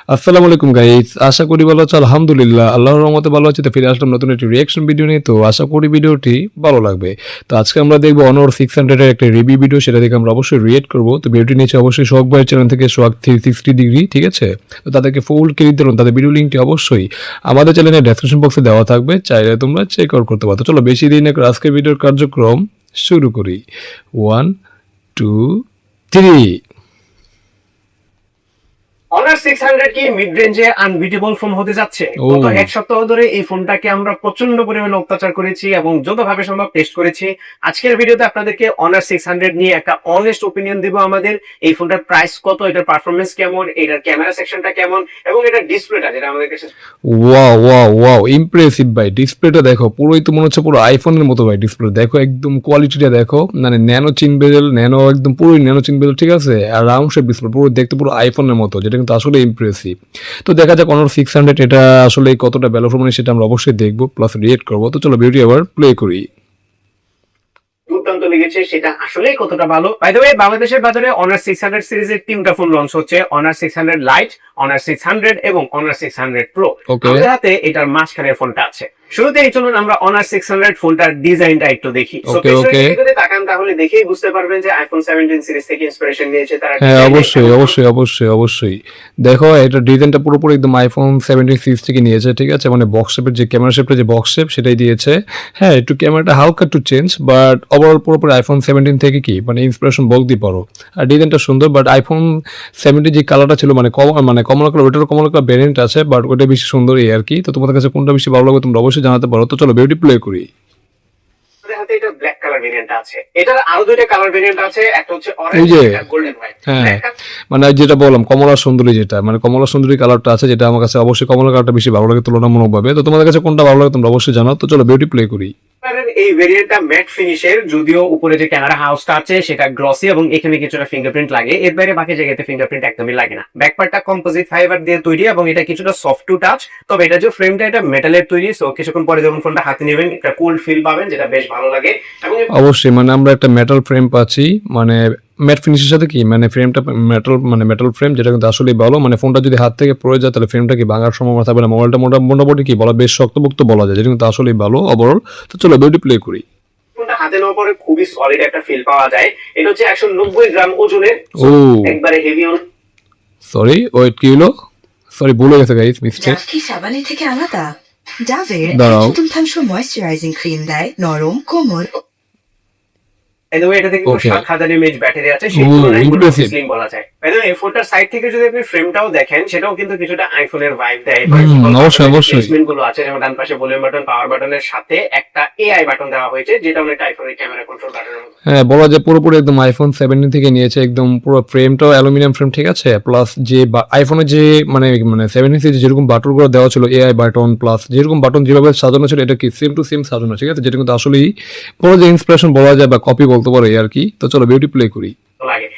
আসসালামু আলাইকুম গাইস, আশা করি ভালো আছো। আলহামদুলিল্লাহ, আল্লাহর রহমতে ভালো আছি। তো ফিরে আসলাম নতুন একটি রিয়াকশন ভিডিও নিয়ে। তো আশা করি ভিডিওটি ভালো লাগবে। তো আজকে আমরা দেখবো অনর 600 এর একটা রিভিউ ভিডিও, সেটা দেখে আমরা অবশ্যই রিয়েক্ট করবো। তো ভিডিওটি নিচে অবশ্যই সোহাগ ভাইয়ের চ্যানেল থেকে সোহাগ 360 ডিগ্রি, ঠিক আছে। তো তাদেরকে ফুল ক্রেডিট দিলাম, তাদের ভিডিও লিঙ্কটি অবশ্যই আমাদের চ্যানেলের ডেসক্রিপশন বক্সে দেওয়া থাকবে, চাইলে তোমরা চেক আউট করতে পারো। তো চলো বেশি দিন না করে আজকের ভিডিওর কার্যক্রম শুরু করি। 1 2 3। অনার 600 কি মিড রেঞ্জে আনবিটেবল ফোন হতে যাচ্ছে। গত এক সপ্তাহ ধরে এই ফোনটাকে আমরা প্রচন্ড পরিমাণে অত্যাচার করেছি এবং যতভাবে সম্ভব টেস্ট করেছি। আজকের ভিডিওতে আপনাদেরকে অনার 600 নিয়ে একটা অনেস্ট ওপিনিয়ন দেব। আমাদের এই ফোনটার প্রাইস কত, এটার পারফরমেন্স কেমন, এটার ক্যামেরা সেকশনটা কেমন এবং এটার ডিসপ্লেটা যেটা আমাদের কাছে ওয়াও ওয়াও ওয়াও ইমপ্রেসিভ ভাই। ডিসপ্লেটা দেখো, পুরোই তো মনে হচ্ছে পুরো আইফোনের মতো ভাই। ডিসপ্লে দেখো, একদম কোয়ালিটিটা দেখো, মানে ন্যানো চিন বেজেল, ন্যানো একদম পুরোই ন্যানো চিন বেজেল, ঠিক আছে। আর রাউন্ড শেপ ডিসপ্লে, পুরো দেখতে পুরো আইফোনের মতো, যেটা কিন্তু আসলে ইমপ্রেসিভ। তো দেখা যাক অনর 600 এটা আসলে কতটা ভ্যালু ফর মানি, সেটা আমরা অবশ্যই দেখবো, প্লাস রিয়েক্ট করবো। তো চলো ভিডিও এবার প্লে করি। দুর্দান্ত লেগেছে, সেটা আসলেই কতটা ভালো। বাই দ্য ওয়ে, বাংলাদেশের বাজারে অনার 600 সিরিজের তিনটা ফোন লঞ্চ হচ্ছে: অনার 600 লাইট, অনার 600 এবং অনার 600 প্রো। আমাদের হাতে এটার মাঝখানের ফোনটা আছে। শুরুতেই চলুন আমরা অনার 600 ফোনটার ডিজাইনটা একটু দেখি। তাকান, তাহলে দেখেই বুঝতে পারবেন যে আইফোন 17 সিরিজ থেকে ইন্সপিরেশন নিয়েছে তারা। হ্যাঁ, অবশ্যই অবশ্যই অবশ্যই অবশ্যই। দেখো, এটা ডিজাইনটা পুরোপুরি একদম আইফোন 17 সিরিজ থেকে নিয়েছে, ঠিক আছে। মানে বক্স শেপের যে ক্যামেরা শেপটা, যে বক্স শেপ, সেটাই দিয়েছে। হ্যাঁ, একটু ক্যামেরাটা হালকা একটু চেঞ্জ, বাট ওভারঅল পুরোপুরি আইফোন 17 থেকে কি মানে ইন্সপিরেশন বলতেই পারো। আর ডিজাইনটা সুন্দর, বাট আইফোন 17 যে কালারটা ছিল মানে কমলা কালার, ওটারও কমলা কালার ভ্যারিয়েন্ট আছে, বাট ওটা বেশি সুন্দর এই আর কি। তো তোমাদের কাছে কোনটা বেশি ভালো লাগবে তোমরা অবশ্যই জানাতে পারো। তো চলো ভিডিওটি প্লে করি। হাতে এটা ব্ল্যাক কালার ভেরিয়েন্ট আছে, এটার আরো দুইটা কালার ভেরিয়েন্ট আছে, একটা হচ্ছে অরেঞ্জ আর গোল্ডেন হোয়াইট। হ্যাঁ, মানে যেটা বললাম কমলা সুন্দরী, যেটা মানে কমলা সুন্দরী কালারটা আছে, যেটা আমার কাছে অবশ্যই কমলা কালারটা বেশি ভালো লাগে তুলনামূলকভাবে। তো তোমাদের কাছে কোনটা ভালো লাগে তোমরা অবশ্যই জানাও। তো চলো ভিডিওটি প্লে করি। এই ভেরিয়েন্টটা ম্যাট ফিনিশের, যদিও উপরে যে ক্যামেরা হাউসটা আছে সেটা গ্লসি এবং এখানে কিছুটা ফিঙ্গারপ্রিন্ট লাগে। এর বাইরে বাকি জায়গাতে ফিঙ্গারপ্রিন্ট একদমই লাগে না। ব্যাকপার্টটা কম্পোজিট ফাইবার দিয়ে তৈরি এবং এটা কিছুটা সফট টু টাচ। তবে এটা যে ফ্রেমটা, এটা মেটালের তৈরি, সো কিছুক্ষণ পরে যখন ফোনটা হাতে নেবেন একটা কুল ফিল পাবেন, যেটা বেশ ভালো লাগে। এবং অবশ্যই মানে আমরা একটা মেটাল ফ্রেম পাচ্ছি, মানে ম্যাট ফিনিশের সাথে কি মানে ফ্রেমটা মেটাল ফ্রেম, যেটা কিন্তু আসলেই ভালো। মানে ফোনটা যদি হাত থেকে পড়ে যায় তাহলে ফ্রেমটা কি ভাঙার সম্ভাবনা থাকবে না। মোবাইলটা মোটামুটি কি বলা, বেশ শক্তপোক্ত বলা যায়, যেটা কিন্তু আসলেই ভালো ওভারঅল। তো চলো ভিডিও প্লে করি। ফোনটা হাতে নেওয়ার পরে খুবই সলিড একটা ফিল পাওয়া যায়। এটা হচ্ছে 190 গ্রাম ওজনের, একবারে হেভি। সরি, ওয়েট, কি হলো? সরি, ভুলে গেছে গাইস, মিস্টেক। ডাভ কি সাবানের থেকে আলাদা? ডাভের দাঁড়াও। 1/4 ময়েশ্চারাইজিং ক্রিম দেয় নরম, কোমল। এটা থেকে 7000 mAh ব্যাটারি আছে, সেই তুলনায় স্লিম বলা যায়। এই ফোনটার সাইড থেকে যদি আপনি ফ্রেমটাও দেখেন, সেটাও কিন্তু কিছুটা আইফোনের ভাইব দেয়। অবশ্যই অবশ্যই গুলো আছে, যেমন ডান পাশে ভলিউম বাটন, পাওয়ার বাটনের সাথে একটা এআই বাটন দেওয়া হয়েছে, যেটা অনেকটা আইফোনের ক্যামেরা কন্ট্রোল বাটনের মতো। হ্যাঁ, বলা যায় পুরোপুরি একদম আইফোন 17 থেকে নিয়েছে, একদম পুরো ফ্রেমটাও অ্যালুমিনিয়াম ফ্রেম, ঠিক আছে। প্লাস যে আইফোনের যে মানে 17 সিরিজে যেরকম বাটনগুলো দেওয়া ছিল, এআই বাটন, প্লাস যেরকম বাটন যেভাবে সাজানো ছিল, এটা কি সেম টু সেম সাজানো, ঠিক আছে। যেটা কিন্তু আসলেই পুরো যে ইন্সপিরেশন বলা যায় বা কপি বলতে পারো এই আর কি। তো চলো ভিডিও প্লে করি। লাগে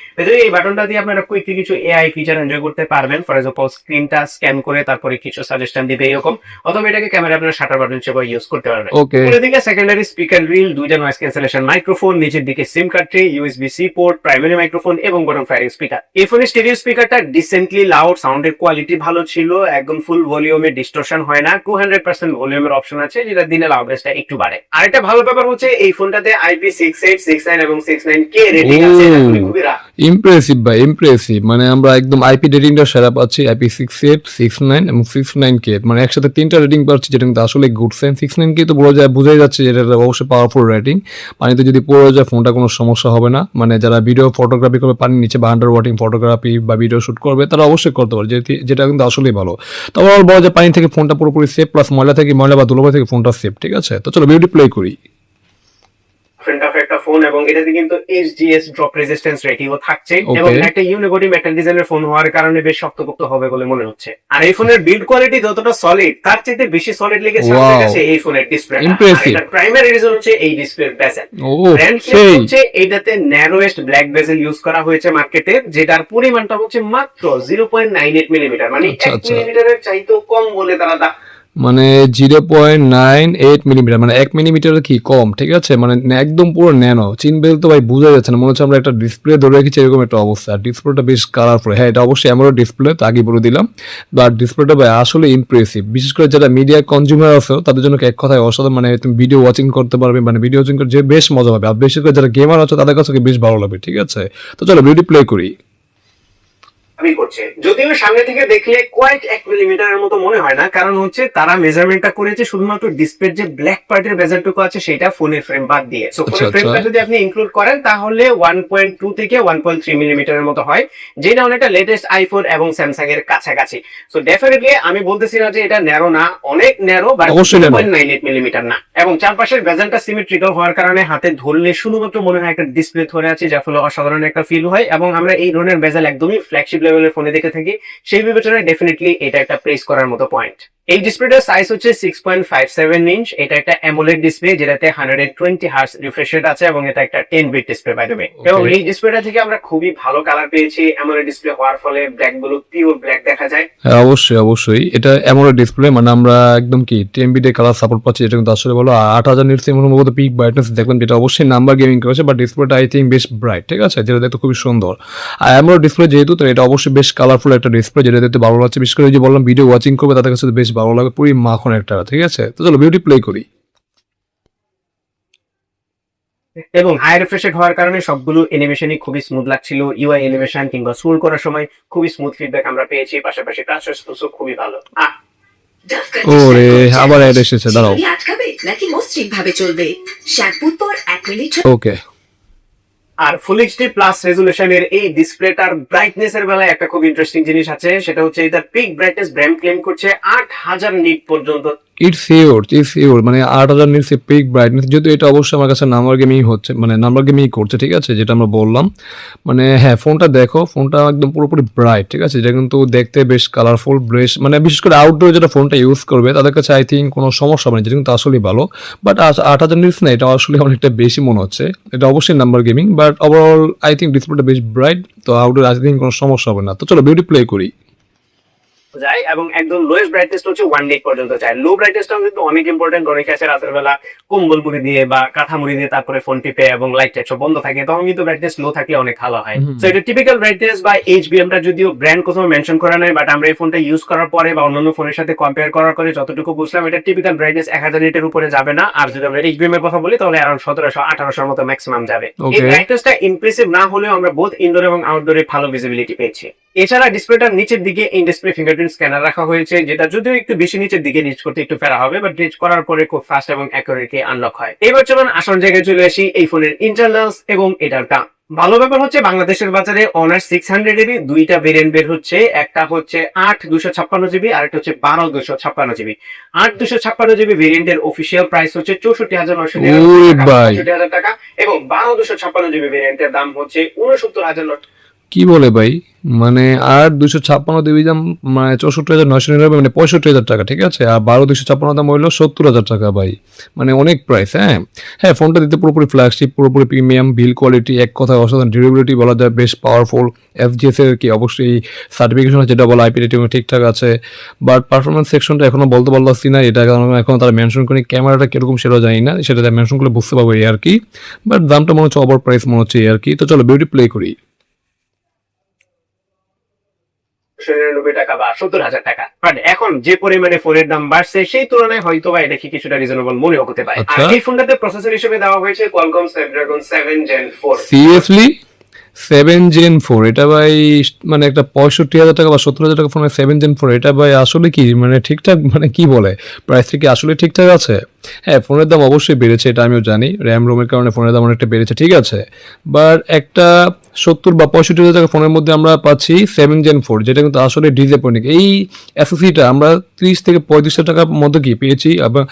এই বাটনটা দিয়ে আপনারা কুইকলি কিছু এআই ফিচার এনজয় করতে পারবেন। ফর এক্সাম্পল, স্ক্রিনটা স্ক্যান করে তারপরে কিছু সাজেশন দিবে এরকম, অথবা এটাকে ক্যামেরা আপনারা শাটার বাটন হিসেবে ইউজ করতে পারবেন। উপরের দিকে সেকেন্ডারি স্পিকার গ্রিল, দুইটা নয়েজ ক্যান্সেলেশন মাইক্রোফোন, নিচের দিকে SIM card tray, USB C port, primary microphone এবং বটম ফায়ারিং স্পিকার। এই ফোনের স্টেরিও স্পিকারটা ডিসেন্টলি লাউড, সাউন্ডের কোয়ালিটি ভালো ছিল, একদম ফুল ভলিউমে ডিস্টরশন হয় না। 200% ভলিউমের অপশন আছে, যেটা দিনে লাউডনেসটা একটু বাড়ে। আরেকটা ভালো ব্যাপার হচ্ছে এই ফোনটাতে IP68, 69 এবং 69K রেটিং আছে, খুবই ইমপ্রেসিভ ভাই, ইমপ্রেসিভ। মানে আমরা একদম আইপি রেটিংটা সেরা পাচ্ছি, IP68, 69 এবং 69K, মানে একসাথে তিনটা রেটিং পাচ্ছি, যেটা কিন্তু আসলে গুড সাইন। 69K তো বোঝাই যাচ্ছে যেটা অবশ্যই পাওয়ারফুল রেটিং। পানিতে যদি পড়ে যায় ফোনটা কোনো সমস্যা হবে না। মানে যারা ভিডিও ফটোগ্রাফি করবে পানির নিচে বা আন্ডার ওয়াটারিং ফটোগ্রাফি বা ভিডিও শুট করবে, তারা অবশ্যই করতে পারে, যেটা কিন্তু আসলেই ভালো। তো ওভারঅল বলা যায় পানি থেকে ফোনটা পুরোপুরি সেফ, প্লাস ময়লা বা ধুলোবালি থেকে ফোনটা সেফ, ঠিক আছে। তো চলো ভিডিও প্লে করি। একটা ফোন এবং এটাতে কিন্তু HGS ড্রপ রেজিস্ট্যান্স রেটিংও থাকছে এবং একটা ইউনিবডি মেটাল ডিজাইনের ফোন হওয়ার কারণে বেশ শক্তপোক্ত হবে বলে মনে হচ্ছে। আর এই ফোনের বিল্ড কোয়ালিটি যতটা সলিড, তার চেয়ে বেশি সলিড লেগেছে আমার কাছে এই ফোনের ডিসপ্লেটা। এটার প্রাইমারি রিজন হচ্ছে এই ডিসপ্লের বেজেল। ব্র্যান্ড ক্লেম হচ্ছে এটাতে ন্যারোয়েস্ট ব্ল্যাক বেজেল ইউজ করা হয়েছে মার্কেটে, যেটার পরিমাণটা হচ্ছে মাত্র 0.98 মিলিমিটার, মানে 1 মিলিমিটারের চাইতেও কম বলে তারা মানে 0.98 মিলিমিটার, মানে 1 মিলিমিটার কি কম, ঠিক আছে, মানে একদম পুরো ন্যানো। চিনবে তো ভাই বোঝা যাচ্ছে না, মনে হচ্ছে আমরা একটা ডিসপ্লে ধরে রেখেছি এরকম একটা অবস্থা। ডিসপ্লেটা বেশ কালারফুল, হ্যাঁ এটা অবশ্যই অ্যামোলেড ডিসপ্লে, তো আগে বলে দিলাম। বাট ডিসপ্লেটা ভাই আসলে ইমপ্রেসিভ, বিশেষ করে যারা মিডিয়া কনজিউমার আছে তাদের জন্য এক কথায় অসাধারণ, মানে তুমি ভিডিও ওয়াচিং করতে পারবে, মানে ভিডিও ওয়াচিং করে যে বেশ মজা পাবে। আর বিশেষ করে যারা গেমার আছে তাদের কাছে বেশ ভালো লাগবে, ঠিক আছে। তো চলো ভিডিও প্লে করি। দাবি করছে, যদিও সামনে থেকে দেখলে কোয়াইট 1 মিলিমিটারের মতো মনে হয় না, কারণ হচ্ছে তারা মেজারমেন্টটা করেছে শুধুমাত্র ডিসপ্লের যে ব্ল্যাক পার্টের বেজারটুকু আছে সেটা ফোনের ফ্রেম বাদ দিয়ে। সো আচ্ছা, ফোনের ফ্রেমটা আচ্ছা। যদি আপনি ইনক্লুড করেন তাহলে 1.2 থেকে 1.3 মিলিমিটারের মতো হয়, যেটা অনেকটা লেটেস্ট আইফোন এবং স্যামসাং এর কাছাকাছি। সো ডেফিনেটলি আমি বলতেছি না যে এটা ন্যারো না, অনেক ন্যারো, বাট অবশ্যই narrow। 0.98 মিলিমিটার না। এবং চারপাশের বেজালটা সিমেট্রিক্যাল হওয়ার কারণে হাতে ধরলে শুধুমাত্র মনে হয় একটা ডিসপ্লে ধরে আছে, যার ফলে অসাধারণ একটা ফিল হয়। এবং আমরা এই ধরনের বেজাল একদমই ফ্ল্যাগশিপ লেভেলের ফোনে দেখে থাকি, সেই বিবেচনায় ডেফিনেটলি এটা একটা প্রেস করার মতো পয়েন্ট। এই ডিসপ্লেটার সাইজ হচ্ছে 6.57 ইঞ্চ। এটা একটা অ্যামোলেড ডিসপ্লে যেটাতে 120 হার্টজ রিফ্রেশ রেট আছে, এবং এটা একটা 10 bit display by the way. এবং এই ডিসপ্লেটা থেকে আমরা খুবই ভালো কালার পেয়েছি। অ্যামোলেড ডিসপ্লে হওয়ার ফলে ব্ল্যাক গুলো পিওর ব্ল্যাক দেখা যায়। হ্যাঁ অবশ্যই অবশ্যই, এটা অ্যামোলেড ডিসপ্লে, মানে আমরা একদম কি 10 বিটে কালার সাপোর্ট পাচ্ছি, এটা কিন্তু আসলে বলো 8000 নিটস সম্ভবত পিক ব্রাইটনেস দেখলাম, যেটা অবশ্যই নাম্বার গেমিং করেছে, বাট ডিসপ্লেটা আই থিঙ্ক বেশ ব্রাইট, ঠিক আছে, যেটা দেখতে খুবই সুন্দর। আর অ্যামোলেড ডিসপ্লে যেহেতু, তো এটা অবশ্যই বেশ কালারফুল একটা ডিসপ্লে, যেটা দেখতে ভালো লাগছে। বিশেষ করে যে বললাম ভিডিও ওয়াচিং করবে তাদের কাছে বেশ ভালো লাগে, পুরো মাখন একটা, ঠিক আছে। তো চলো বিউটি প্লে করি। এবং হাই রিফ্রেশ রেট হওয়ার কারণে সবগুলো অ্যানিমেশনই খুবই স্মুথ লাগছিল। ইউআই অ্যানিমেশন কিংবা স্ক্রল করার সময় খুবই স্মুথ ফিডব্যাক আমরা পেয়েছি, পাশাপাশি টাচ রেসপন্সও খুবই ভালো। ওরে আবার অ্যাড এসেছে, দাঁড়াও। আটকাবে নাকি মসৃণ ভাবে চলবে? শ্যাম্পুর পর 1 মিনিট ওকে। আর ফুল এইচডি প্লাস রেজুলেশনের এই ডিসপ্লেটার ব্রাইটনেস এর বেলায় একটা খুব ইন্টারেস্টিং জিনিস আছে, সেটা হচ্ছে এটা পিক ব্রাইটনেস ব্র্যান্ড ক্লেম করছে 8000 নিট পর্যন্ত। ইটস ইউর মানে 8000 নিটস পিক ব্রাইটনেস, যেহেতু এটা অবশ্যই আমার কাছে নাম্বার গেমিং হচ্ছে, মানে নাম্বার গেমিং করছে, ঠিক আছে, যেটা আমরা বললাম। মানে হ্যাঁ ফোনটা দেখো, ফোনটা একদম পুরোপুরি ব্রাইট, ঠিক আছে, যেটা কিন্তু দেখতে বেশ কালারফুল, বেশ মানে বিশেষ করে আউটডোর যেটা ফোনটা ইউজ করবে তাদের কাছে আই থিঙ্ক কোনো সমস্যা হবে না, যেটা কিন্তু আসলেই ভালো। বাট 8000 নিটস না, এটা আসলে অনেকটা বেশি মনে হচ্ছে। এটা অবশ্যই number gaming, but overall I think ডিসপ্লেটা বেশ ব্রাইট, তো আউটডোর আই থিঙ্ক কোনো সমস্যা হবে না। তো চলো বিউটি প্লে করি। যায় এবং একদম লোয়েস্ট ব্রাইটনেস হচ্ছে 1 নিট পর্যন্ত যায়। লো ব্রাইটনেসটাও কিন্তু অনেক ইম্পর্টেন্ট। অনেকে আছে রাতের বেলা কম্বল মুড়ি দিয়ে বা কাঁথা মুড়ি দিয়ে তারপরে ফোন টিপে এবং লাইট টাইট সব বন্ধ থাকে, তখন কিন্তু ব্রাইটনেস লো থাকলে অনেক ভালো হয়। সো এটা টিপিক্যাল ব্রাইটনেস বা এইচবিএমটা যদিও ব্র্যান্ড কোথাও মেনশন করা নাই, বাট আমরা এই ফোনটা ইউজ করার পরে বা অন্যান্য ফোনের সাথে কম্পেয়ার করার পরে যতটুকু বুঝলাম, এটা টিপিক্যাল ব্রাইটনেস 1000 নিটের উপরে যাবে না। আর যদি আমরা এইচবিএম এর কথা বলি তাহলে অ্যারাউন্ড 1700-1800 মতো ম্যাক্সিমাম যাবে। এই ব্রাইটনেসটা ইমপ্রেসিভ না হলেও আমরা বোথ ইনডোর এবং আউটডোরে ভালো ভিজিবিলিটি পেয়েছি। এছাড়া ডিসপ্লেটার নিচের দিকে ইন ডিসপ্লে ফিঙ্গারপ্রিন্ট স্ক্যানার রাখা হয়েছে, যেটা যদিও একটু বেশি নিচের দিকে রিচ করতে একটু ফেরা হবে, বাট রিচ করার পরে খুব ফাস্ট এবং অ্যাকুরেটলি আনলক হয়। এবার চলুন আসল জায়গায় চলে আসি, এই ফোনের ইন্টারনালস এবং এটার দাম। ভালো ব্যাপার হচ্ছে বাংলাদেশের বাজারে অনার 600 জিবি দুইটা ভেরিয়েন্ট বের হচ্ছে। একটা হচ্ছে 8/256 জিবি আর একটা হচ্ছে 12/256 জিবি। 8/256 জিবি ভেরিয়েন্টের অফিসিয়াল প্রাইস হচ্ছে 64,999 টাকা, এবং 12/256 জিবি ভেরিয়েন্টের দাম হচ্ছে 69,000 কি বলে ভাই, মানে 8/256 দিবি দাম মানে 64,999, মানে 65,000 টাকা, ঠিক আছে। আর 12/256 দাম হইলো 70,000 টাকা ভাই, মানে অনেক প্রাইস। হ্যাঁ হ্যাঁ, ফোনটা দিতে পুরোপুরি ফ্ল্যাগশিপ, পুরোপুরি প্রিমিয়াম, বিল কোয়ালিটি এক কথায় অসাধারণ, ডিউরেবিলিটি বলা যায় বেশ পাওয়ারফুল, এফজিএস এর কি অবশ্যই সার্টিফিকেশন যেটা বলা আইপি রেটিং ঠিকঠাক আছে। বাট পারফরমেন্স সেকশনটা এখনো বলতে পারলাম না, এটা কারণ এখন তারা মেনশন করি, ক্যামেরাটা কিরকম সেটা জানি না, সেটা মেনশন করলে বুঝতে পারবো এই আর কি। বাট দামটা মনে হচ্ছে ওভার প্রাইস মনে হচ্ছে এই আর কি। তো চলো বিউটি প্লে করি। 99 টাকা বা 70,000 টাকা। বাট এখন যে পরিমাণে ফোনের দাম বাড়ছে সেই তুলনায় হয়তো বা এটা কি কিছুটা রিজনেবল মনেও হতে পারে। আর এই ফোনটাতে প্রসেসর হিসেবে দেওয়া হয়েছে Qualcomm Snapdragon 7 Gen 4। Seriously 7 Gen 4, এটা ভাই মানে একটা 65,000 টাকা বা 70,000 টাকা ফোনের 7 Gen 4, এটা ভাই আসলে কি মানে ঠিকঠাক, মানে কি বলে প্রাইসটা কি আসলে ঠিকঠাক আছে? হ্যাঁ ফোনের দাম অবশ্যই বেড়েছে, এটা আমিও জানি, র্যাম রোমের কারণে ফোনের দাম অনেকটা বেড়েছে, ঠিক আছে। বাট একটা 70 বা 65,000 টাকা ফোনের মধ্যে আমরা পাচ্ছি 7 Gen 4, যেটা কিন্তু আসলে ডিসঅ্যাপয়েন্টিং। এই এসএসডিটা আমরা 30 থেকে 35,000 টাকার মধ্যে কি পেয়েছি, এবং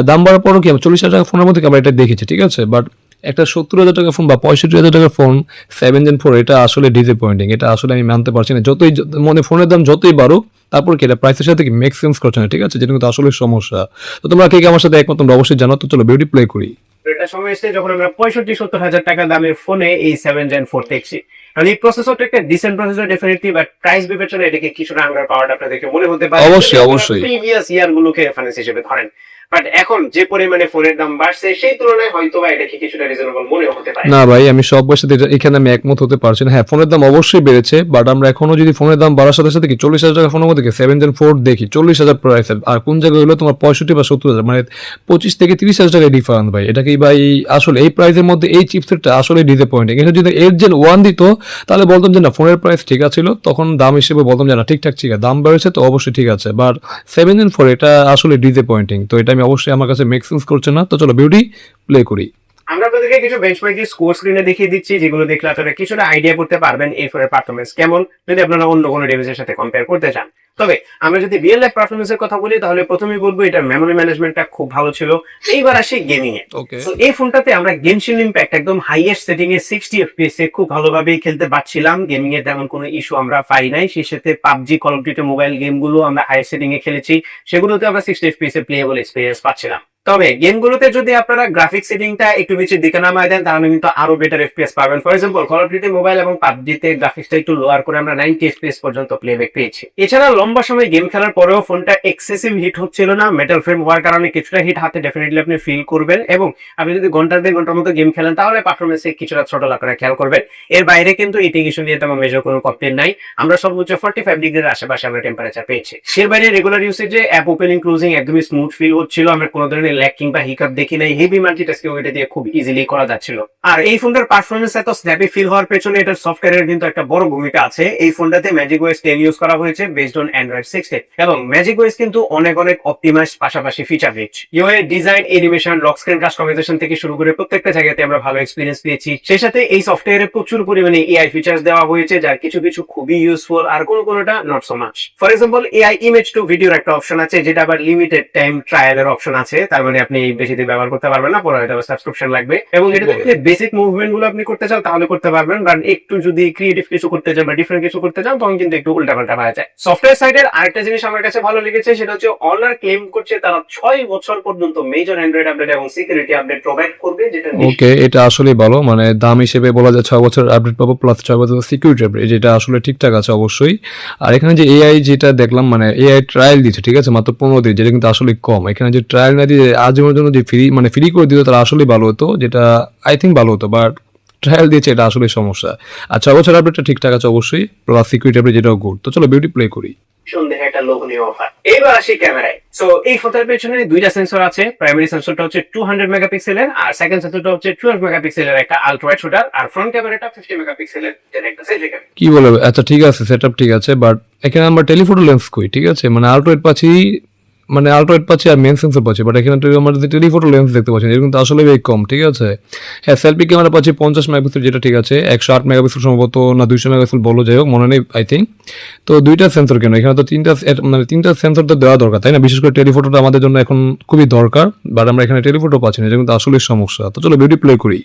দাম বাড়ার পরও কি 40,000 টাকা ফোনের মধ্যে কি আমরা এটা দেখেছি, ঠিক আছে। বাট একটা 70,000 টাকা ফোন বা 65,000 টাকার ফোন 7 Gen 4, এটা আসলে ডিসঅ্যাপয়েন্টিং, এটা আসলে আমি মানতে পারছি না। যতই মানে ফোনের দাম যতই বাড়ুক, তারপর কি এটা প্রাইসের সাথে কি মেক সেন্স করছে না, ঠিক আছে, যেটা কিন্তু আসলে সমস্যা। তো তোমরা কে আমার সাথে একমত তোমরা অবশ্যই জানো। তো চলো বিউটি প্লে করি। এটা সময় এসেছে যখন আমরা 65-70 হাজার টাকা দামের ফোনে এই 7 Gen 4 দেখছি। কারণ এই প্রসেসরটা একটা decent processor definitely, but price বিবেচনায় এটাকে কিছুটা আন্ডার পাওয়ার আপনাদেরকে মনে হতে পারে অবশ্যই। প্রিভিয়াস ইয়ার গুলোকে রেফারেন্স হিসেবে ধরেন, বাট এখন যে পরিমাণে ফোনের দাম বাড়ছে সেই তুলনায় হয়তো বা এটাকে কিছুটা রিজনেবল মনে হতে পারে। না ভাই, আমি সব বয়সে এখানে আমি একমত হতে পারছি না। হ্যাঁ, ফোনের দাম অবশ্যই বেড়েছে, বাট আমরা এখনো যদি ফোনের দাম বাড়ার সাথে সাথে কি 40,000 টাকা ফোনের মধ্যে 7 Gen 4 দেখি 40,000 প্রাইস, আর কোন জায়গায় হলো তোমার 65 বা 70,000, মানে 25 থেকে 30,000 টাকা ডিফারেন্স ভাই। এটা কি ভাই আসলে এই প্রাইসের মধ্যে এই চিপসেটটা আসলে ডিসঅ্যাপয়েন্টিং। এটা যদি 8 Gen 1 দিত তাহলে বলতাম যে না, ফোনের প্রাইস ঠিক আছে, তখন দাম হিসেবে বলতাম যে না ঠিকঠাক ঠিক আছে, দাম বেড়েছে তো অবশ্যই ঠিক আছে, বাট 7 Gen 4 এটা আসলে ডিসঅ্যাপয়েন্টিং। তো এটা আমি অবশ্যই আমার কাছে মেক সেন্স করছে না। তো চলো বিউটি প্লে করি। আমরা আপনাদেরকে কিছু বেঞ্চমার্ক স্কোর স্ক্রিনে দেখিয়ে দিচ্ছি, যেগুলো দেখলে আপনারা কিছুটা আইডিয়া করতে পারবেন এই ফোনের পারফরমেন্স কেমন, যদি আপনারা অন্য কোনো ডিভাইসের সাথে কম্পেয়ার করতে চান। তবে আমরা যদি রিয়েল লাইফ পারফরমেন্সের কথা বলি তাহলে প্রথমেই বলবো এটার মেমোরি ম্যানেজমেন্টটা খুব ভালো ছিল। এইবার আসি গেমিং এ। তো এই ফোনটাতে আমরা গেনশিন ইম্প্যাক্ট একদম হাইয়েস্ট সেটিং এ 60 FPS এ খুব ভালোভাবেই খেলতে পারছিলাম। গেমিং এর তেমন কোনো ইস্যু আমরা পাই নাই। সেই সাথে PUBG, call of duty mobile গেমগুলো আমরা হাইয়েস্ট সেটিং এ খেলেছি, সেগুলোতে আমরা 60 FPS এ প্লেয়েবল এক্সপেরিয়েন্স পাচ্ছিলাম। তবে গেমগুলোতে যদি আপনারা গ্রাফিক সেটিংটা একটু নিচের দিকে নামায় দেন তাহলে কিন্তু আরো বেটার এফপিএস পাবেন। For example call of duty mobile এবং পাবজিতে গ্রাফিক্সটা একটু লোয়ার করে আমরা 90 FPS পর্যন্ত প্লেব্যাক পেয়েছি। এছাড়া লম্বা সময় গেম খেলার পরেও ফোনটা এক্সেসিভ হিট হচ্ছিল না। মেটাল ফ্রেম হওয়ার কারণে কিছুটা হিট হাতে ডেফিনেটলি আপনি ফিল করবেন, এবং আপনি যদি ঘন্টার দেড় ঘন্টার মতো গেম খেলেন তাহলে পারফরমেন্সে কিছুটা থ্রটল আপনারা খেয়াল করবেন। এর বাইরে কিন্তু ইটিং ইস্যু নিয়ে তেমন মেজর কোনো কমপ্লেন নাই। আমরা সর্বোচ্চ 45 ডিগ্রির আশেপাশে আমরা টেম্পারেচার পেয়েছি। এর বাইরে রেগুলার ইউসেজে অ্যাপ ওপেনিং ক্লোজিং একদমই স্মুথ ফিল হচ্ছিল। আমরা কোনো ধরনের ল্যাগ কিংবা হিকআপ দেখি নাই। হেভি মাল্টিটাস্কিং এটা দিয়ে খুব ইজিলি করা যাচ্ছিল। আর এই ফোনটার পারফরমেন্স এত স্ন্যাপি ফিল হওয়ার পেছনে এটার সফটওয়্যারের কিন্তু একটা বড় ভূমিকা আছে। এই ফোনটাতে ম্যাজিক ওএস 10 ইউজ করা হয়েছে বেসড অন অ্যান্ড্রয়েড 16, এবং ম্যাজিক ওএস কিন্তু অনেক অপটিমাইজ, পাশাপাশি feature rich. UI design, animation, lock screen customisation থেকে শুরু করে প্রত্যেকটা জায়গাতে আমরা ভালো এক্সপেরিয়েন্স পেয়েছি। সেই সাথে এই সফটওয়্যারে প্রচুর পরিমাণে এআই ফিচার্স দেওয়া হয়েছে, যার কিছু কিছু খুবই ইউজফুল আর কোনটা not so much. For example AI image to ভিডিওর একটা অপশন আছে, যেটা আবার লিমিটেড টাইম ট্রায়ালের অপশন আছে। তার মানে আপনি বেশি দিন ব্যবহার করতে পারবেন না, পরে হয়তো সাবস্ক্রিপশন লাগবে। এবং এটা থেকে বেসিক মুভমেন্ট গুলো আপনি করতে চান তাহলে করতে পারবেন, কারণ একটু যদি ক্রিয়েটিভ কিছু করতে চান বা ডিফারেন্ট কিছু করতে চান তখন কিন্তু একটু উল্টাপাল্টা পাওয়া যায়। সফটওয়্যার সাইডের আরেকটা জিনিস আমার কাছে ভালো লেগেছে, সেটা হচ্ছে অনার ক্লেম করছে তারা 6 বছর পর্যন্ত মেজর অ্যান্ড্রয়েড আপডেট এবং সিকিউরিটি আপডেট প্রোভাইড করবে, যেটা ওকে, এটা আসলে ভালো। মানে দাম হিসেবে বলা যায় 6 বছর আপডেট পাবো প্লাস 6 বছর সিকিউরিটি আপডেট, যেটা আসলে ঠিকঠাক আছে অবশ্যই। আর এখানে যে এআই যেটা দেখলাম, মানে এআই ট্রায়াল দিচ্ছে, ঠিক আছে, মাত্র 15 দিন, যেটা কিন্তু আসলে কম। এখানে যে ট্রায়াল না দিয়ে আজীবনের জন্য যে ফ্রি করে দিত তারা আসলে ভালো হতো, যেটা আই থিঙ্ক ভালো হতো, বাট ট্রায়াল দিয়েছে, এটা আসলে সমস্যা। আর 6 বছর আপডেটটা ঠিকঠাক আছে অবশ্যই, প্লাস সিকিউরিটি আপডেট যেটাও গুড। তো চলো বিউটি প্লে করি। সন্দেহে একটা লোভনীয় অফার। এবার আসি ক্যামেরায়। সো এই ফোনটার পেছনে দুইটা সেন্সর আছে। প্রাইমারি সেন্সরটা হচ্ছে 200 মেগাপিক্সেলের, আর সেকেন্ড সেন্সরটা হচ্ছে 12 মেগাপিক্সেলের একটা আলট্রা ওয়াইড শুটার, আর ফ্রন্ট ক্যামেরাটা 50 মেগাপিক্সেলের যেটা একটা সেলফি ক্যামেরা। কি বলে, আচ্ছা ঠিক আছে, সেটআপ ঠিক আছে, বাট এখানে আমরা টেলিফোটো লেন্স কই, ঠিক আছে, মানে আলট্রা ওয়াইড পাচ্ছি আর মেন সেন্সর পাচ্ছি, বাট এখানে আমরা যদি টেলিফোটো লেন্স দেখতে পাচ্ছি, এটা কিন্তু আসলে বেশ কম, ঠিক আছে। হ্যাঁ, সেলফি ক্যামেরা পাচ্ছি 50 মেগাপিক্সেল, যেটা ঠিক আছে। 108 মেগাপিক্সেল সম্ভবত, না 200 মেগাপিক্সেল বলো, যাই হোক মনে নেই আই থিঙ্ক। তো দুইটা সেন্সর কেন, এখানে তো তিনটা সেন্সর তো দেওয়া দরকার, তাই না? বিশেষ করে টেলিফোটোটা আমাদের জন্য এখন খুবই দরকার, বাট আমরা এখানে টেলিফোটো পাচ্ছি না, এটা কিন্তু আসলে সমস্যা। তো চলো বিউটি প্লে করি।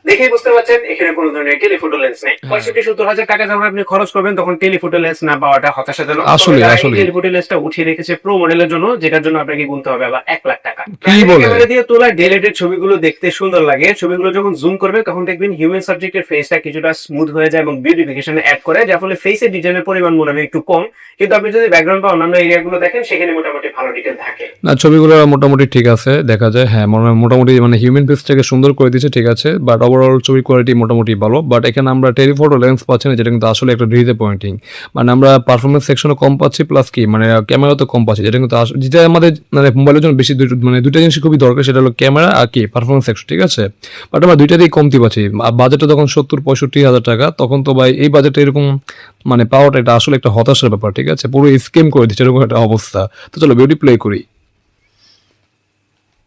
দেখেই বুঝতে পারছেন এখানে কোনো ধরনের টেলিফোটো লেন্স নেই। 65-70 হাজার টাকা যখন আপনি খরচ করবেন তখন টেলিফোটো লেন্স না পাওয়াটা হতাশাজনক। আসলে টেলিফোটো লেন্সটা উঠিয়ে রেখেছে প্রো মডেলের জন্য, যেটার জন্য আপনাকে গুনতে হবে আবার 1 লাখ টাকা। কি বলে? ক্যামেরা দিয়ে তোলা ডিলেটেড ছবিগুলো দেখতে সুন্দর লাগে। ছবিগুলো যখন জুম করবে তখন দেখবেন হিউম্যান সাবজেক্টের ফেসটা কিছুটা স্মুথ হয়ে যায় এবং বিউটিফিকেশনে অ্যাড করে, যার ফলে ফেসের ডিজাইনের পরিমাণ মনে হয় একটু কম, কিন্তু আপনি যদি ব্যাকগ্রাউন্ড বা অন্যান্য এরিয়াগুলো দেখেন সেখানে মোটামুটি ভালো ডিটেইল থাকে। না, ছবিগুলো মোটামুটি ঠিক আছে, দেখা যায়। হ্যাঁ, মোটামুটি মানে হিউম্যান ফেসটাকে সুন্দর করে দিচ্ছে, ঠিক আছে, বাট ওভারঅল ছবি কোয়ালিটি মোটামুটি ভালো। বাট এখানে আমরা টেলিফোটো লেন্স পাচ্ছি না, যেটা কিন্তু আসলে একটা ডিসঅ্যাপয়েন্টিং। মানে আমরা পারফরমেন্স সেকশনে কম পাচ্ছি, প্লাস কি মানে ক্যামেরা তো কম পাচ্ছি, যেটা কিন্তু যেটা আমাদের মানে মোবাইলের জন্য বেশি দুইটা জিনিস খুবই দরকার, সেটা হলো ক্যামেরা আর কি পারফরমেন্স সেকশন, ঠিক আছে। বাট আমরা দুইটাতেই কমতি পাচ্ছি। বাজেটটা তখন 70-65 হাজার টাকা, তখন তো ভাই এই বাজেটে এরকম মানে পাওয়াটা এটা আসলে একটা হতাশার ব্যাপার, ঠিক আছে, পুরো স্কিম করে দিচ্ছে এরকম একটা অবস্থা। তো চলো বিউটি প্লে করি।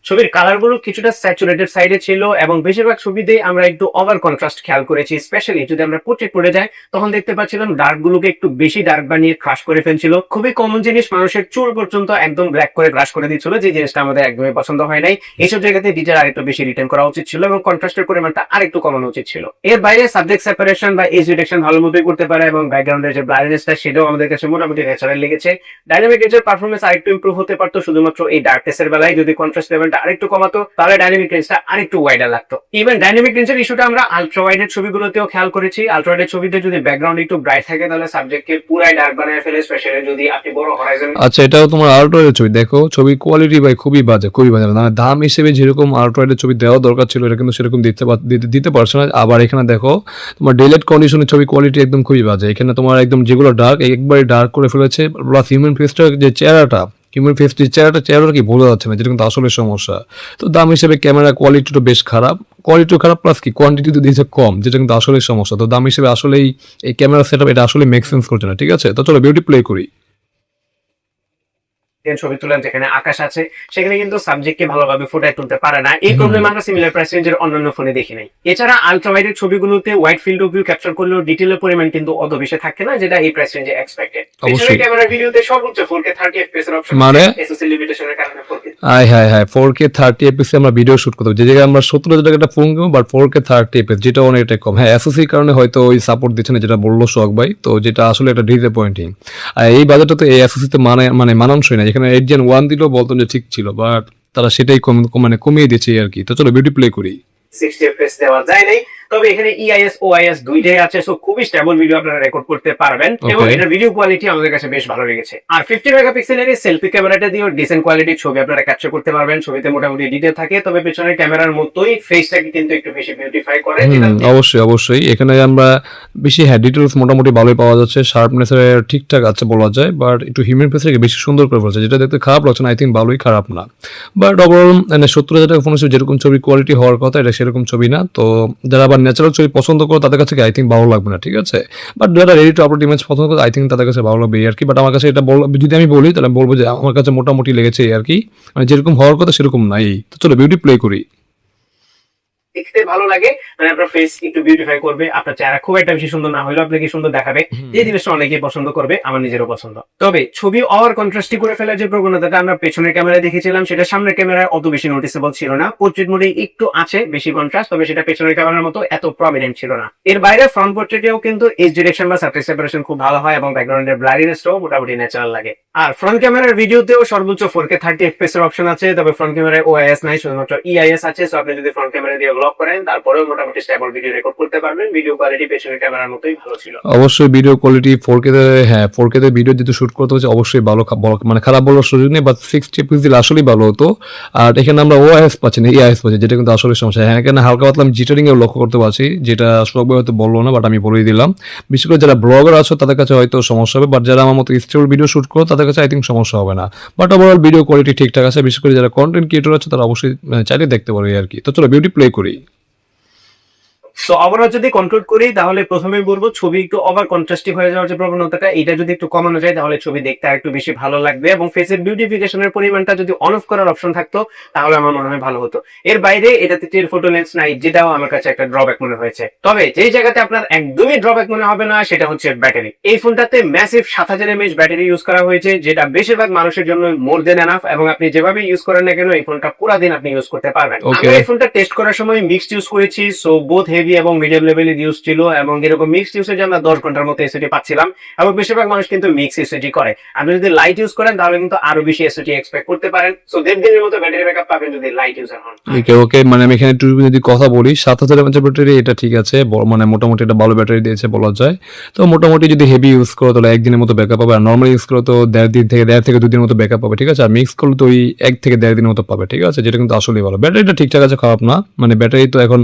ছবির কালারগুলো কিছুটা স্যাচুরেটেড সাইডে ছিল এবং বেশিরভাগ ছবিতেই আমরা একটু ওভার কন্ট্রাস্ট খেয়াল করেছি। স্পেশালি যদি আমরা পোর্ট্রেট করে যাই তখন দেখতে পাচ্ছিলাম ডার্ক গুলোকে একটু বেশি ডার্ক বানিয়ে ক্রাশ করে ফেলছিল। খুবই কমন জিনিস, মানুষের চুল পর্যন্ত একদম ব্ল্যাক করে ক্রাশ করে দিচ্ছিল, যে জিনিসটা আমাদের একদমই পছন্দ হয় নাই। এইসব জায়গাতে ডিটেইল আরেকটু বেশি রিটেন করা উচিত ছিল এবং কন্ট্রাস্টের পরিমাণটা আরেকটু কমানো উচিত ছিল। এর বাইরে সাবজেক্ট সেপারেশন বা এজ ডিটেকশন ভালো মতোই করতে পারে এবং ব্যাকগ্রাউন্ডের যে ব্লারনেসটা সেটাও আমাদের কাছে মোটামুটি ন্যাচারাল লেগেছে। ডাইনামিক রেঞ্জের পারফরমেন্স আরেকটু ইমপ্রুভ হতে পারতো শুধুমাত্র এই ডার্কনেসের বেলায়, যদি কন্ট্রাস্ট লেভেলটা রেজলিউশনটা আরেকটু কমাতো, তাহলে ডাইনামিক রেঞ্জটা আরেকটু ওয়াইডার লাগতো। ইভেন ডাইনামিক রেঞ্জের ইস্যুটা আমরা আলট্রা ওয়াইডের ছবিগুলোতেও খেয়াল করেছি। আলট্রা ওয়াইডের ছবিতে যদি ব্যাকগ্রাউন্ড একটু ব্রাইট থাকে তাহলে সাবজেক্টকে পুরাই ডার্ক বানায় ফেলে, স্পেশালি যদি আপনি বড় হরাইজন। আচ্ছা, এটাও তোমার আল্ট্রাওয়াইডের ছবি, দেখো ছবি কোয়ালিটি ভাই খুবই বাজে, খুবই বাজে। না দাম হিসেবে যেরকম আল্ট্রাওয়াইডের ছবি দেওয়া দরকার ছিল এটা কিন্তু সেরকম দিতে পারছে না। আবার এখানে দেখো তোমার ডেলাইট কন্ডিশনের ছবি কোয়ালিটি একদম খুবই বাজে। এখানে তোমার একদম যেগুলো ডার্ক একবারে ডার্ক করে ফেলেছে, প্লাস হিউম্যান ফেসটা যে চেহারাটা কি বোঝা যাচ্ছে না, যেটা কিন্তু আসলে সমস্যা। তো দাম হিসেবে ক্যামেরা কোয়ালিটিটা বেশ খারাপ, প্লাস কি কোয়ান্টিটি তো দিয়েছে কম, যেটা কিন্তু আসলে সমস্যা। তো দাম হিসেবে আসলেই এই ক্যামেরা সেটআপ এটা আসলে মেক সেন্স করছে না। ঠিক আছে, তো চলো বিউটি প্লে করি। ছবি তুলেন যেখানে আকাশ আছে, সেখানে কিন্তু সাবজেক্টকে ভালোভাবে ফুটায় তুলতে পারে না। এই প্রবলেম আমরা সিমিলার প্রাইস রেঞ্জের অন্যান্য ফোনে দেখি নাই। এছাড়া আলট্রা ওয়াইডের ছবিগুলোতে wide field of view capture করলেও ডিটেইলের পরিমাণ কিন্তু অত বেশি থাকে না, যেটা এই প্রাইস রেঞ্জে এক্সপেক্টেড। পিছনের ক্যামেরা ভিডিওতে সর্বোচ্চ 4K 30 fps এর অপশন মানে এসএসডি লিমিটেশনের কারণে 4K হাই 4K 30 fps আমরা ভিডিও শুট করতে, যে জায়গায় আমরা 70,000 টাকা একটা ফোন কিনবো, বাট 4K 30 fps যেটা অনেকটাই কম। হ্যাঁ, এসওসির কারণে হয়তো ওই সাপোর্ট দিচ্ছে না, যেটা বললো শখ ভাই, তো যেটা আসলে একটা ডিসঅ্যাপয়েন্টিং। আর এই বাজেটটা তো এই এসওসিতে মানানসই না। এখানে 8 Gen 1 দিলেও বলতাম যে ঠিক ছিল, বাট তারা সেটাই কমিয়ে দিয়েছে আর কি। তো চলো বিউটি প্লে করি। 60 fps দেওয়া যায় নাই, তবে এখানে EIS OIS দুইটাই আছে, সো খুবই স্টেবল ভিডিও আপনারা রেকর্ড করতে পারবেন এবং এটার ভিডিও কোয়ালিটি আমাদের কাছে বেশ ভালো লেগেছে। আর 50 মেগাপিক্সেলের সেলফি ক্যামেরাটা দিয়েও ডিসেন্ট কোয়ালিটির ছবি আপনারা ক্যাপচার করতে পারবেন। ছবিতে মোটামুটি ডিটেইল থাকে, তবে পেছনের ক্যামেরার মতোই ফেসটাকে কিন্তু একটু বেশি বিউটিফাই করে। অবশ্যই এখানে আমরা বেশি ডিটেলস মোটামুটি ভালোই পাওয়া যাচ্ছে, শার্পনেস ঠিকঠাক আছে বলা যায়, বাট একটু হিউম্যান ফেসটাকে বেশি সুন্দর করে বলছে, যেটা দেখতে খারাপ লাগছে না। আই থিঙ্ক ভালোই, খারাপ না। বাট ওভারঅল 70,000 টাকা ফোন যেরকম ছবি কোয়ালিটি হওয়ার কথা এটা সেরকম ছবি না। তো যারা আবার ন্যাচারাল ছবি পছন্দ করে তাদের কাছে আই থিঙ্ক ভালো লাগবে না। ঠিক আছে, বাট যারা রেডি টু আপলোড ইমেজ পছন্দ করে আই থিঙ্ক তাদের কাছে ভালো লাগবে আর কি। বাট আমার কাছে এটা যদি আমি বলি তাহলে বলবো যে আমার কাছে মোটামুটি লেগেছে আর কি, মানে যেরকম হওয়ার কথা সেরকম নাই। তো চলো বিউটি প্লে করি। দেখতে ভালো লাগে, মানে আপনার ফেস একটু বিউটিফাই করবে, আপনার চেহারা খুব একটা বেশি সুন্দর না হলেও আপনাকে সুন্দর দেখাবে। এই জিনিসটা অনেকেই পছন্দ করবে, আমার নিজেরও পছন্দ। তবে ছবি ওভার কন্ট্রাস্টি করে ফেলার যে প্রবণতাটা আমরা পেছনের ক্যামেরায় দেখেছিলাম, সেটা সামনের ক্যামেরায় অত বেশি নোটিসেবল ছিল না। পোর্ট্রেট মোডে একটু আছে বেশি কন্ট্রাস্ট, তবে সেটা পেছনের ক্যামেরার মতো এত প্রমিনেন্ট ছিল না। এর বাইরে ফ্রন্ট পোর্ট্রেটেও কিন্তু এজ ডিরেকশন বা সাবজেক্ট সেপারেশন খুব ভালো হয় এবং ব্যাকগ্রাউন্ডের ব্লারিনেসটাও মোটামুটি ন্যাচারাল লাগে। আর ফ্রন্ট ক্যামেরার ভিডিওতেও সর্বোচ্চ 4K 30 fps এর অপশন আছে, তবে ফ্রন্ট ক্যামেরায় OIS নাই, শুধুমাত্র EIS আছে। সো আপনি যদি ফ্রন্ট ক্যামেরা দিয়ে ব্লগ করেন তারপরেও মোটামুটি স্টেবল ভিডিও রেকর্ড করতে পারবেন। ভিডিও কোয়ালিটি পেছনের ক্যামেরার মতোই ভালো ছিল। অবশ্যই ভিডিও কোয়ালিটি 4K তে, হ্যাঁ 4K তে ভিডিও যেহেতু শুট করতে হচ্ছে অবশ্যই ভালো, মানে খারাপ বলার সুযোগ নেই, বাট 60 fps দিলে আসলেই ভালো হতো। আর এখানে আমরা OIS পাচ্ছি না, EIS পাচ্ছি, যেটা কিন্তু আসলে সমস্যা। হ্যাঁ, এখানে হালকা পাতলা আমি জিটারিং এও লক্ষ্য করতে পারছি, যেটা সবাই হয়তো বললো না, বাট আমি বলেই দিলাম। বিশেষ করে যারা ব্লগার আছো তাদের কাছে হয়তো সমস্যা হবে, বাট যারা আমার মতো স্টেবল ভিডিও শুট করো তাদের কাছে আই থিঙ্ক সমস্যা হবে না। বাট ওভারঅল ভিডিও কোয়ালিটি ঠিকঠাক আছে। বিশেষ করে যারা কন্টেন্ট ক্রিয়েটর আছে তারা অবশ্যই চাইলে দেখতে পারবে আর কি। তো চলো বিউটি প্লে করি। সো ওভারঅল যদি কন্ট্রোল করি তাহলে প্রথমেই বলবো ছবি একটু ওভার কন্ট্রাস্টিং হয়ে যাওয়ার যে প্রবণতাটা, এটা যদি একটু কমানো যায় তাহলে ছবি দেখতে আর একটু বেশি ভালো লাগবে এবং ফেসের বিউটিফিকেশনের পরিমাণটা যদি অন অফ করার অপশন থাকতো তাহলে আমার মনে হয় ভালো হতো। এর বাইরে এটাতে টেলিফটো লেন্স নাই, যেটাও আমার কাছে একটা ড্রব্যাক মনে হয়েছে। তবে যেই জায়গাতে আপনার একদমই ড্রব্যাক মনে হবে না সেটা হচ্ছে ব্যাটারি। এই ফোনটাতে ম্যাসিভ 7000 mAh ব্যাটারি ইউজ করা হয়েছে, যেটা বেশিরভাগ মানুষের জন্য মোর দেন এনাফ এবং আপনি যেভাবে ইউজ করেন না কেন এই ফোনটা পুরো দিন আপনি ইউজ করতে পারবেন। আমি এই ফোনটা টেস্ট করার সময় মিক্সড ইউজ করেছি, সো বোথ হেভি এবং মিডিয়াম লেভেল ইউজ ছিল এবং এরকম মিক্সড ইউসেজে আমরা 10 ঘন্টার মতো এসওটি পাচ্ছিলাম এবং বেশিরভাগ মানুষ কিন্তু মিক্স এসওটি করে। আপনি যদি লাইট ইউজ করেন তাহলে কিন্তু আরো বেশি এসওটি এক্সপেক্ট করতে পারেন। সো 1.5 দিনের মতো ব্যাটারি ব্যাকআপ পাবেন যদি লাইট ইউজার হন। ওকে, মানে আমি এখানে একটু যদি কথা বলি, 7000 mAh ব্যাটারি এটা ঠিক আছে, মানে মোটামুটি এটা ভালো ব্যাটারি দিয়েছে বলা যায়। তো মোটামুটি যদি হেভি ইউজ করো তাহলে একদিনের মতো ব্যাকআপ পাবে, আর নর্মাল ইউজ করো তো 1.5 থেকে 2 দিনের মতো ব্যাকআপ পাবে। ঠিক আছে, আর মিক্স করলে তো ওই 1 থেকে 1.5 দিনের মতো পাবে। ঠিক আছে, যেটা কিন্তু আসলেই ভালো। ব্যাটারিটা ঠিকঠাক আছে, খারাপ না। মানে ব্যাটারি তো এখন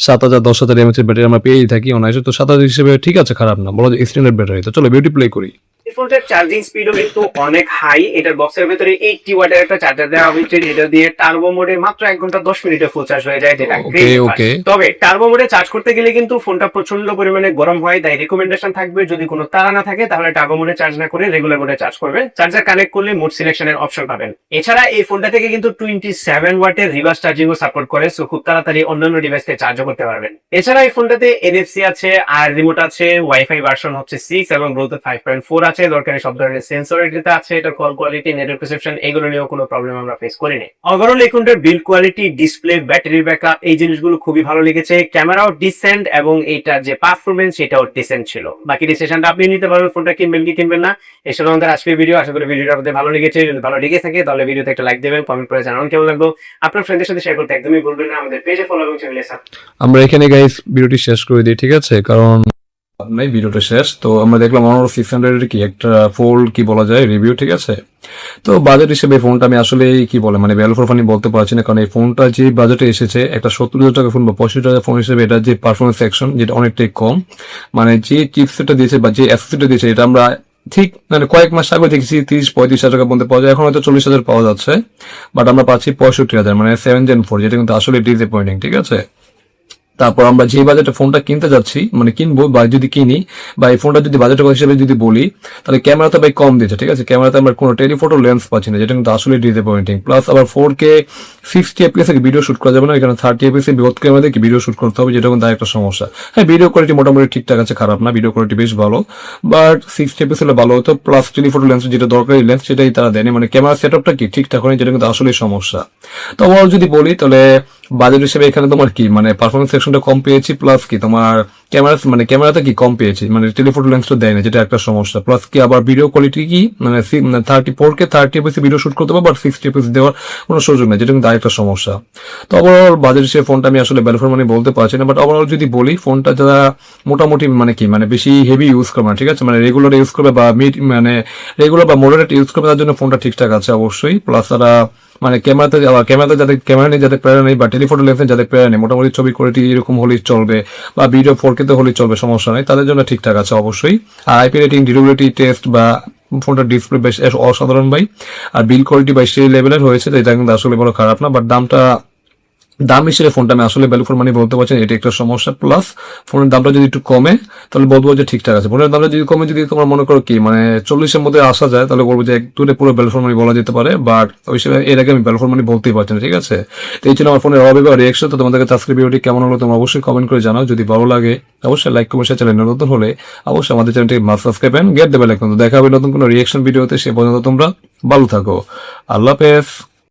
7000 10,000 mAh ব্যাটারি আমরা পেয়েই থাকি অনায়াসে, তো 7000 হিসেবে ঠিক আছে, খারাপ না, বলা যায় স্ট্যান্ডার্ড ব্যাটারি। তো চলো বিউটি প্লে করি। ফোনটার চার্জিং স্পিডও কিন্তু অনেক হাই। এটার বক্সের ভিতরে 80 ওয়াটের একটা চার্জার দেওয়া হয়েছে, যেটা দিয়ে টার্বো মোডে মাত্র 1 ঘন্টা 10 মিনিটে ফুল চার্জ হয়ে যায়, যেটা গ্রেট। তবে টার্বো মোডে চার্জ করতে গেলে কিন্তু ফোনটা প্রচন্ড পরিমাণে গরম হয়, তাই রিকমেন্ডেশন থাকবে যদি কোনো তাড়া না থাকে তাহলে টার্বো মোডে চার্জ না করে রেগুলার মোডে চার্জ করবেন। চার্জার কানেক্ট করলে মোড সিলেকশনের অপশন পাবেন। এছাড়া এই ফোনটা থেকে কিন্তু 27 ওয়াটের রিভার্স চার্জিংও সাপোর্ট করে, সো খুব তাড়াতাড়ি অন্যান্য ডিভাইসকে চার্জও করতে পারবেন। এছাড়া এই ফোনটাতে NFC আছে, আর রিমোট আছে, ওয়াইফাই ভার্সন হচ্ছে 6 এবং ব্লুটুথ 5.4 আছে, দরকারি সব ধরনের সেন্সর এটাতে আছে, এটা কল কোয়ালিটি, নেটওয়ার্ক রিসেপশন এগুলো নিয়েও কোনো প্রবলেম আমরা ফেস করিনি। ওভারঅল এই ফোনটার build quality, display, battery backup এই জিনিসগুলো খুবই ভালো লেগেছে। ক্যামেরাও ডিসেন্ট এবং এইটার যে পারফরমেন্স সেটাও ডিসেন্ট ছিল। বাকি ডিসিশনটা আপনি নিতে পারবেন ফোনটা কিনবেন কি কিনবেন না। এসব আমাদের আজকের ভিডিও, আশা করি ভিডিওটা আপনাদের ভালো লেগেছে। যদি ভালো লেগে থাকে তাহলে ভিডিওতে একটা লাইক দেবেন, কমেন্ট করে জানান কেমন লাগলো। আপনার ফ্রেন্ডদের সাথে শেয়ার করতে একদমই ভুলবেন না। আমাদের পেজে ফলো এবং চ্যানেলে আমরা এখানে গাইস ভিডিওটি শেষ করে দিই, ঠিক আছে, কারণ নাই ভিডিওটা শেষ। তো আমরা দেখলাম Honor 600 এর কি একটা ফুল কি বলা যায় রিভিউ, ঠিক আছে। তো বাজেট হিসেবে ফোনটা আমি আসলে কি বলে মানে ভ্যালু ফর মানি বলতে পারছি না, কারণ এই ফোনটা যে বাজেটে এসেছে একটা 70,000 টাকা ফোন বা 65,000 ফোন হিসেবে এটা যে পারফরমেন্স সেকশন যেটা অনেকটাই কম, মানে যে চিপসেটটা দিয়েছে বা যে অ্যাসেসরিটা দিয়েছে এটা আমরা ঠিক মানে কয়েক মাস আগে দেখেছি 30-35,000 টাকা পর্যন্ত পাওয়া যায়, এখন হয়তো 40,000 পাওয়া যাচ্ছে, বাট আমরা পাচ্ছি 65,000 মানে 7 Gen 4, যেটা কিন্তু আসলে ডিসঅ্যাপয়েন্টিং, ঠিক আছে। তারপর আমরা যে বাজেটে ফোনটা কিনতে যাচ্ছি মানে কিনবো বা যদি কিনি বা এই ফোনটা যদি বাজেট হিসেবে যদি বলি তাহলে ক্যামেরা তো ভাই কম দিচ্ছে, ঠিক আছে। ক্যামেরাতে আমরা কোনো টেলিফোটো লেন্স পাচ্ছি না, যেটা কিন্তু আসলে ডিসঅ্যাপয়েন্টিং। প্লাস আবার 4K 60 FPS এর ভিডিও শুট করা যাবে না, এখানে 30 FPS এর বৃহৎ ক্যামেরা দিয়ে ভিডিও শুট করতে হবে, যেটা কিন্তু একটা সমস্যা। হ্যাঁ, ভিডিও কোয়ালিটি মোটামুটি ঠিকঠাক আছে, খারাপ না, ভিডিও কোয়ালিটি বেশ ভালো, বাট 60 FPS হলে ভালো হতো। প্লাস টেলিফোটো লেন্স যেটা দরকারি লেন্স সেটাই তারা দেয়নি, মানে ক্যামেরা সেটআপটা কি ঠিকঠাক হয়নি, যেটা কিন্তু আসলে সমস্যা। তো ওভারঅল যদি বলি তাহলে বাজেট হিসেবে এখানে তোমার কি মানে পারফরমেন্স সেকশনটা কম পেয়েছি, প্লাস কি তোমার ক্যামেরাতে কি কম পেয়েছি, মানে টেলিফোটো লেন্সটা দেয় না, যেটা একটা সমস্যা। প্লাস কি আবার ভিডিও কোয়ালিটি কি মানে 4K 30 FPS ভিডিও শুট করতে পারবো, বাট 60 FPS দেওয়ার কোনো সুযোগ নেই, যেটা কিন্তু আরেকটা সমস্যা। তো ওভারঅল বাজেট হিসেবে ফোনটা আমি আসলে ভ্যালু ফর মানি বলতে পারছি না, বাট ওভারঅল যদি বলি ফোনটা যারা মোটামুটি মানে কি মানে বেশি হেভি ইউজ করবে না, ঠিক আছে, মানে রেগুলার ইউজ করবে বা মানে রেগুলার বা মডারেট ইউজ করবে, তার জন্য ফোনটা ঠিকঠাক আছে অবশ্যই। প্লাস তারা মানে ক্যামেরাতে যাদের ক্যামেরা নেই, যাদের প্যারা নেই, বা টেলিফোটো লেন্সে যাদের প্যারা নেই, মোটামুটি ছবি কোয়ালিটি এরকম হলেই চলবে বা ভিডিও 4K তে হলেই চলবে, সমস্যা নেই, তাদের জন্য ঠিকঠাক আছে অবশ্যই। আর আইপি রেটিং, ডিউরেবিলিটি টেস্ট বা ফোনটার ডিসপ্লে বেশ অসাধারণ ভাই, আর বিল কোয়ালিটি বা সেই লেভেলের হয়েছে, এটা কিন্তু আসলে বড় খারাপ না, বাট দাম হিসেবে ফোনটা আমি আসলে ভ্যালু ফর মানি বলতে পারছি না, এটা একটা সমস্যা। প্লাস ফোনের দামটা যদি একটু কমে তাহলে বলবো যে ঠিকঠাক আছে। ফোনের দামটা যদি কমে, যদি তোমার মনে করো কি মানে 40-এর মধ্যে আসা যায়, তাহলে বলবো যে একটুরে পুরো ভ্যালু ফর মানি বলা যেতে পারে, বাট ওই হিসেবে এর আগে আমি ভ্যালু ফর মানি বলতেই পারছি না, ঠিক আছে। তো এই ছিল আমার ফোনের অভিজ্ঞতা রিয়েকশন। তো তোমাদের কাছে আজকের ভিডিওটি কেমন হলো তোমরা অবশ্যই কমেন্ট করে জানাও। যদি ভালো লাগে অবশ্যই লাইক কমেন্ট শেয়ার, চ্যানেল নতুন হলে অবশ্যই আমাদের চ্যানেলটি must subscribe and get the bell icon. দেখা হবে নতুন কোনো রিয়েকশন ভিডিওতে, সে পর্যন্ত তোমরা ভালো থাকো, আল্লাহ হাফেজ।